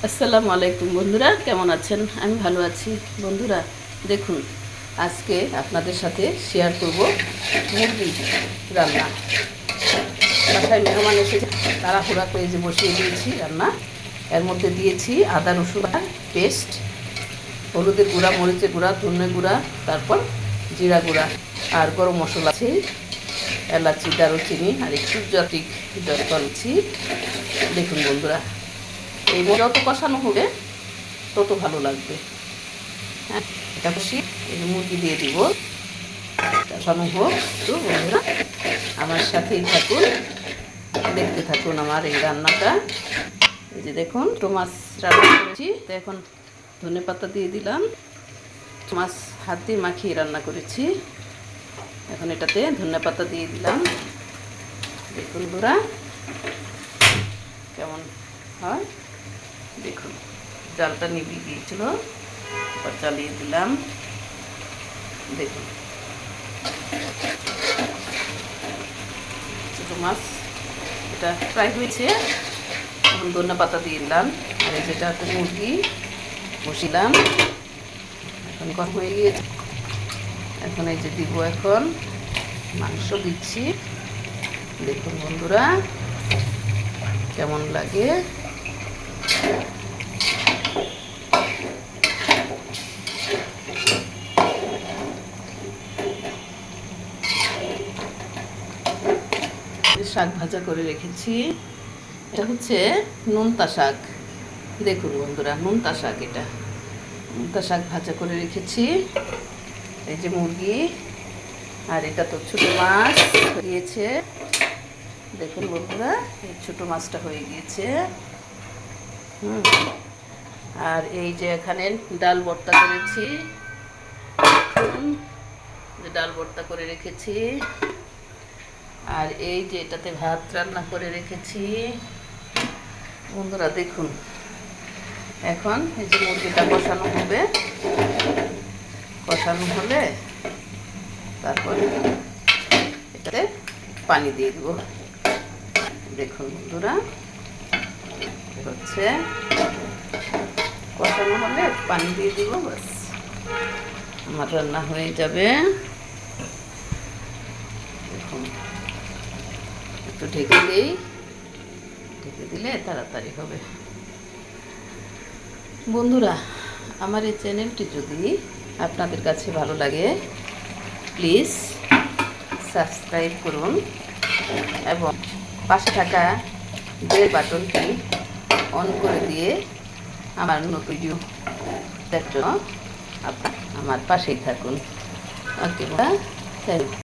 আসসালামু আলাইকুম বন্ধুরা, কেমন আছেন? আমি ভালো আছি। বন্ধুরা দেখুন, আজকে আপনাদের সাথে শেয়ার করব মুরগি রান্না। বাসায় মেহমান এসেছে, তাড়াহুড়া করে যে বসিয়ে দিয়েছি রান্না। এর মধ্যে দিয়েছি আদা রসুন পেস্ট, হলুদের গুঁড়া, মরিচের গুঁড়া, ধনে গুঁড়া, তারপর জিরা গুঁড়া আর গরম মশলা আছে, এলাচি, দারুচিনি আর একটু জটিক করেছি। দেখুন বন্ধুরা, এই যত কষানো হবে তত ভালো লাগবে। হ্যাঁ, এটা কষি এই মুরগি দিয়ে দিব। কষানো হোক তো বন্ধুরা, আমার সাথেই থাকুন, দেখতে থাকুন আমার এই রান্নাটা। এই যে দেখুন, মাছ রান্না করেছি, তো এখন ধনেপাতা দিয়ে দিলাম। মাছ হাত দিয়ে মাখিয়ে রান্না করেছি, এখন এটাতে ধনেপাতা দিয়ে দিলাম। দেখুন বন্ধুরা কেমন হয়, দেখুন জালটা নিভিয়ে গিয়েছিল, এবার চালিয়ে দিলাম। দেখুন ছোটো মাছ এটা ফ্রাই হয়েছে, এখন ধনে পাতা দিয়ে দিলাম। আর এই যেটা একটা মুরগি বসিলাম, এখন গরম হয়ে গিয়েছে। এখন এই যে দিব, এখন মাংস দিচ্ছি। দেখুন বন্ধুরা কেমন লাগে। শাক ভাজা করে রেখেছি, এটা হচ্ছে নোনতা শাক। দেখুন বন্ধুরা, নোনতা শাক, এটা নোনতা শাক ভাজা করে রেখেছি। এই যে মুরগি, আর এটা তো ছোটো মাছ হয়েছে। দেখুন বন্ধুরা, এই ছোটো মাছটা হয়ে গিয়েছে। আর এই যে এখানে ডাল ভর্তা করেছি, ডাল ভর্তা করে রেখেছি। আর এই যে এটাতে ভাত রান্না করে রেখেছি। বন্ধুরা দেখুন, এখন এই যে মুরগিটা কষানো হবে, কষানো হলে তারপরে এটাতে পানি দিয়ে দেব। দেখুন বন্ধুরা, হচ্ছে কষানো হলে পানি দিয়ে দিব, বাস আমার রান্না হয়ে যাবে। দেখুন একটু ঢেকে দিই, ঢেকে দিলে তাড়াতাড়ি হবে। বন্ধুরা, আমার এই চ্যানেলটি যদি আপনাদের কাছে ভালো লাগে, প্লিজ সাবস্ক্রাইব করুন এবং পাশে থাকা বেল বাটনটি অন করে দিয়ে আমার নতুন ভিডিও দেখার জন্য আমার পাশেই থাকুন। ওকে, থ্যাংক ইউ।